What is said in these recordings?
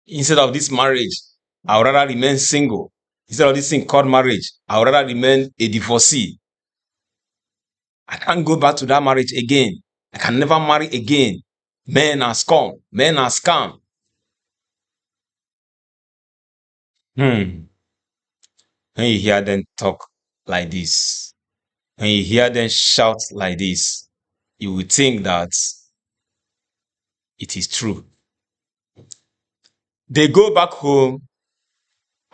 Instead of this marriage, I would rather remain single. Instead of this thing called marriage, I would rather remain a divorcee. I can't go back to that marriage again. I can never marry again. Men are scum. Men are scam. When you hear them talk like this, when you hear them shout like this, you will think that it is true. They go back home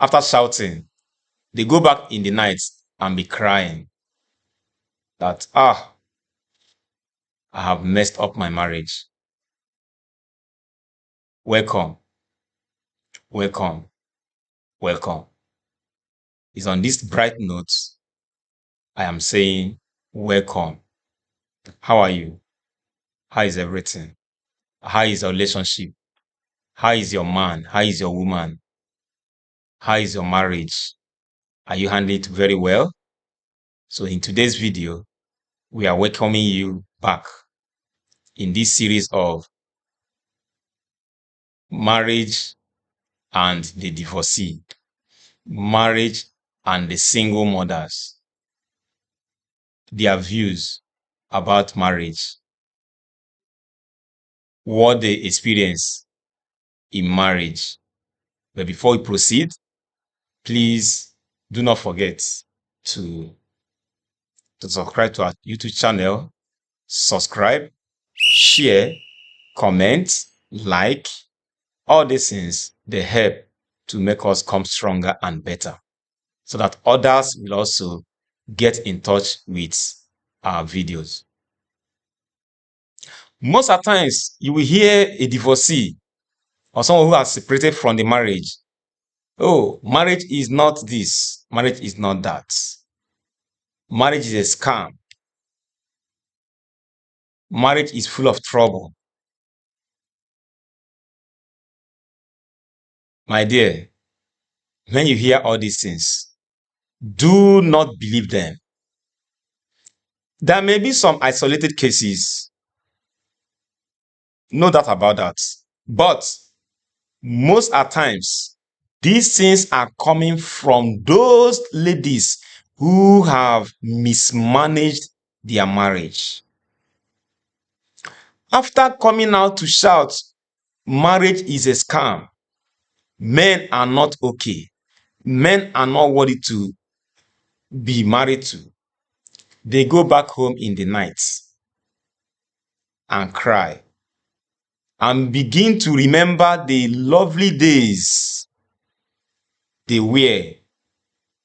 after shouting. They go back in the night and be crying that, I have messed up my marriage. Welcome, welcome, welcome. It's on this bright note I am saying welcome. How are you? How is everything? How is your relationship? How is your man? How is your woman? How is your marriage? Are you handling it very well? So in today's video, we are welcoming you back in this series of marriage and the divorcee, marriage and the single mothers, their views about marriage, what they experience in marriage. But before we proceed, please do not forget to subscribe to our YouTube channel, subscribe, share, comment, like. All these things, they help to make us come stronger and better so that others will also get in touch with our videos. Most of the times, you will hear a divorcee or someone who has separated from the marriage. Oh, marriage is not this. Marriage is not that. Marriage is a scam. Marriage is full of trouble. My dear, when you hear all these things, do not believe them. There may be some isolated cases, no doubt about that. But most at times, these things are coming from those ladies who have mismanaged their marriage. After coming out to shout, marriage is a scam, men are not okay, men are not worthy to be married to, they go back home in the night and cry and begin to remember the lovely days they were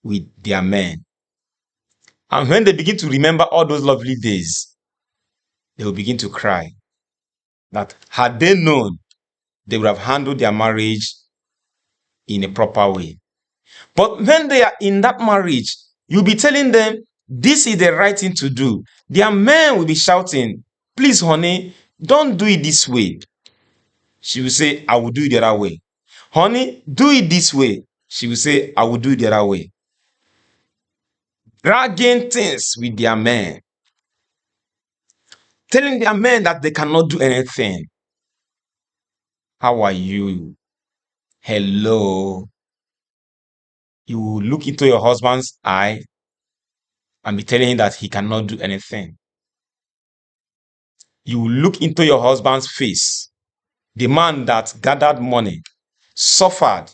with their men. And when they begin to remember all those lovely days, they will begin to cry that had they known, they would have handled their marriage in a proper way. But when they are in that marriage, you'll be telling them, this is the right thing to do. Their men will be shouting, please, honey, don't do it this way. She will say, I will do it the other way. Honey, do it this way. She will say, I will do it the other way. Dragging things with their men. Telling their men that they cannot do anything. How are you? Hello. You will look into your husband's eye and be telling him that he cannot do anything. You will look into your husband's face, the man that gathered money, suffered,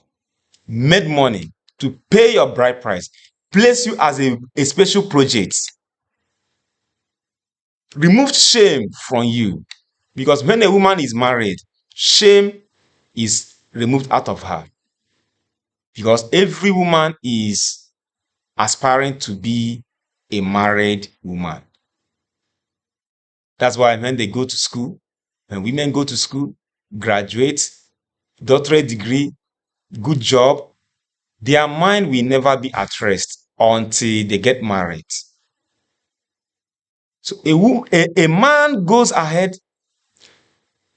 made money to pay your bride price, place you as a special project, removed shame from you. Because when a woman is married, shame is removed out of her. Because every woman is aspiring to be a married woman. That's why when they go to school, when women go to school, graduate, doctorate degree, good job, their mind will never be at rest until they get married. So a man goes ahead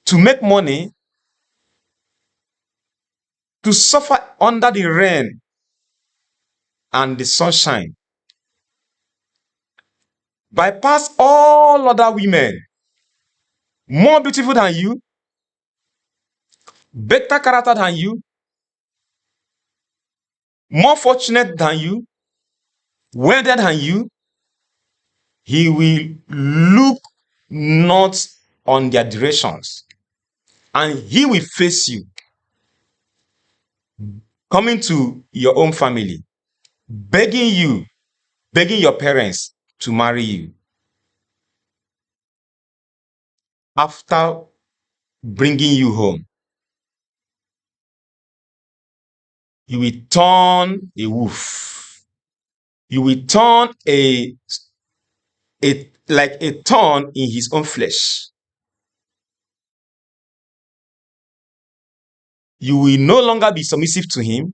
to make money, to suffer under the rain and the sunshine, bypass all other women more beautiful than you, better character than you, more fortunate than you, wealthier than you, he will look not on their directions, and he will face you, coming to your own family, begging your parents to marry you. After bringing you home, you will turn a wolf. You will turn like a thorn in his own flesh. You will no longer be submissive to him.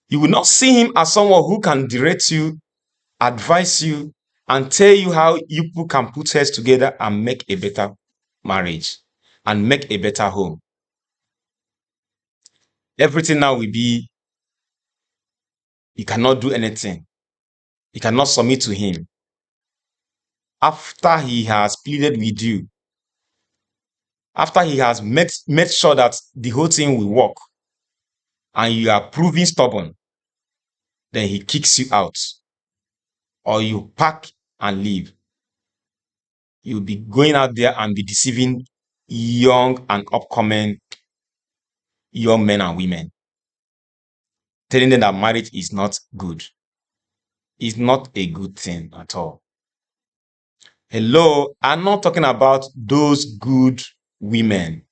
You will not see him as someone who can direct you, advise you, and tell you how you people can put heads together and make a better marriage and make a better home. Everything now will be, you cannot do anything. You cannot submit to him. After he has pleaded with you, after he has made sure that the whole thing will work, and you are proving stubborn, then he kicks you out, or you pack and leave. You'll be going out there and be deceiving young and upcoming young men and women, telling them that marriage is not good. It's not a good thing at all. Hello, I'm not talking about those good women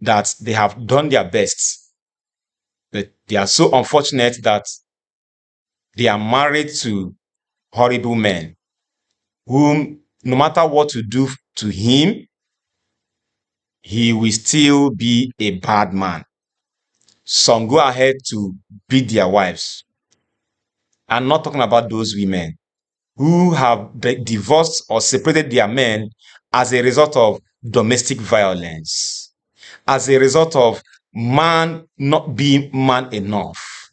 that they have done their best, but they are so unfortunate that they are married to horrible men whom, no matter what you do to him, he will still be a bad man. Some go ahead to beat their wives. I'm not talking about those women who have divorced or separated their men as a result of domestic violence, as a result of man not being man enough.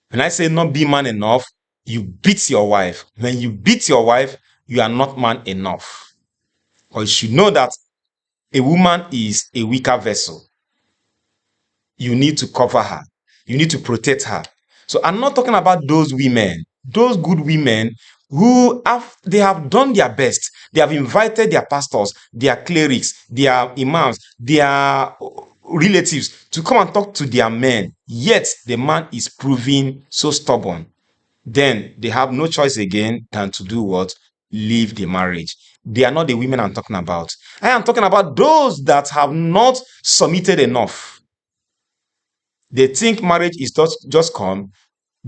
When I say not being man enough, you beat your wife. When you beat your wife, you are not man enough. Or you should know that a woman is a weaker vessel. You need to cover her. You need to protect her. So I'm not talking about those women, those good women who they have done their best. They have invited their pastors, their clerics, their imams, their relatives to come and talk to their men. Yet the man is proving so stubborn. Then they have no choice again than to do what? Leave the marriage. They are not the women I'm talking about. I am talking about those that have not submitted enough. They think marriage is just come,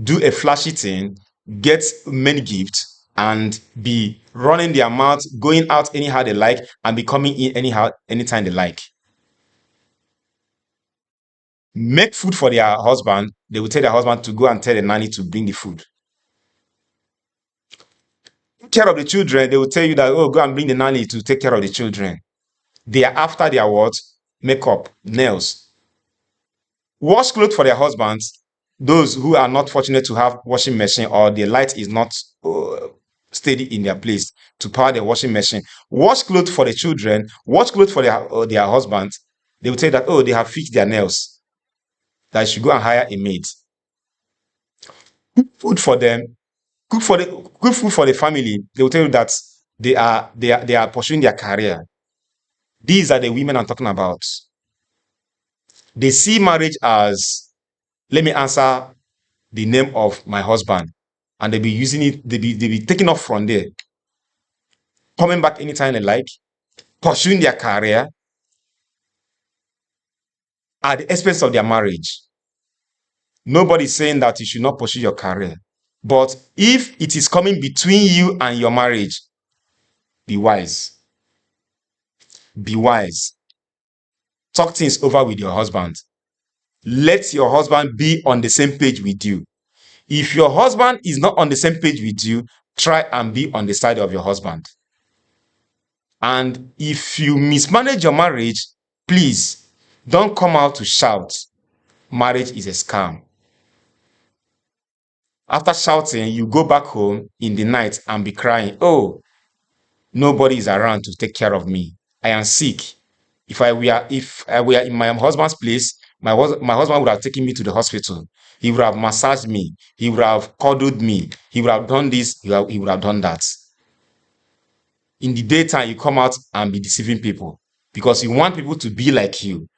do a flashy thing, get many gifts, and be running their mouth, going out anyhow they like, and be coming in anyhow, anytime they like. Make food for their husband. They will tell their husband to go and tell the nanny to bring the food. Take care of the children. They will tell you that, oh, go and bring the nanny to take care of the children. They are after their what? Makeup, nails. Wash clothes for their husbands. Those who are not fortunate to have washing machine, or the light is not steady in their place to power the washing machine. Wash clothes for the children. Wash clothes for their husbands. They will say that, oh, they have fixed their nails, that you should go and hire a maid. Cook food for them. Cook food for the family. They will tell you that they are pursuing their career. These are the women I'm talking about. They see marriage as, let me answer the name of my husband, and they'll be using it, they'll be taking off from there, coming back anytime they like, pursuing their career at the expense of their marriage. Nobody's saying that you should not pursue your career. But if it is coming between you and your marriage, be wise. Be wise. Talk things over with your husband. Let your husband be on the same page with you. If your husband is not on the same page with you, try and be on the side of your husband. And if you mismanage your marriage, please don't come out to shout. Marriage is a scam. After shouting, you go back home in the night and be crying, oh, nobody is around to take care of me. I am sick. If I were in my husband's place, my husband would have taken me to the hospital. He would have massaged me. He would have cuddled me. He would have done this. He would have done that. In the daytime, you come out and be deceiving people because you want people to be like you.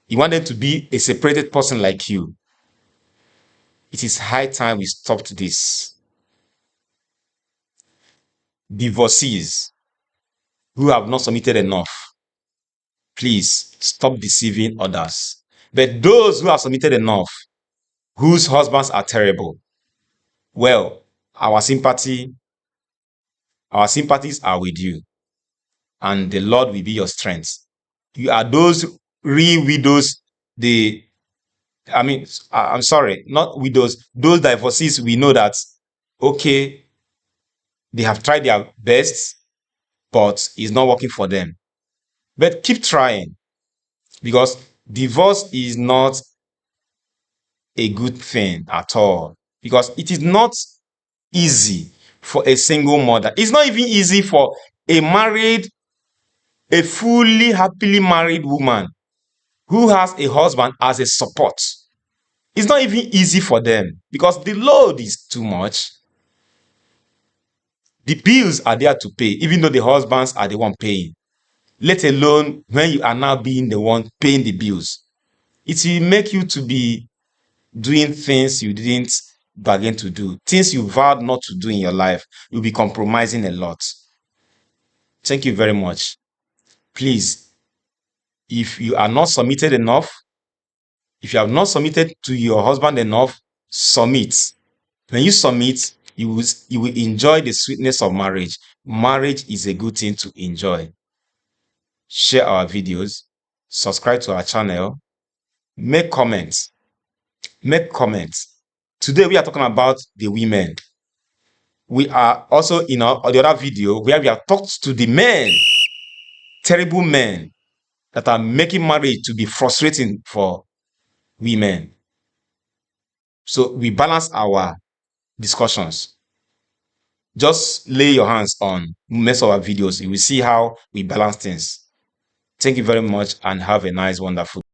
You want them to be a separated person like you. It is high time we stopped this. Divorcees who have not submitted enough, please stop deceiving others. But those who have submitted enough, whose husbands are terrible, well, our sympathies are with you, and the Lord will be your strength. You are those real widows, I'm sorry, not widows, those divorcees, we know that, okay, they have tried their best, but it's not working for them. But keep trying, because divorce is not a good thing at all, because it is not easy for a single mother. It's not even easy for a fully happily married woman who has a husband as a support. It's not even easy for them because the load is too much. The bills are there to pay, even though the husbands are the one paying. Let alone when you are now being the one paying the bills. It will make you to be doing things you didn't bargain to do, things you vowed not to do in your life. You'll be compromising a lot. Thank you very much. Please, if you are not submitted enough, if you have not submitted to your husband enough, submit. When you submit, you will enjoy the sweetness of marriage. Marriage is a good thing to enjoy. Share our videos, subscribe to our channel, make comments. Make comments. Today we are talking about the women. We are also in the other video where we have talked to the men, terrible men that are making marriage to be frustrating for women. So we balance our discussions. Just lay your hands on most of our videos. You will see how we balance things. Thank you very much and have a nice, wonderful day.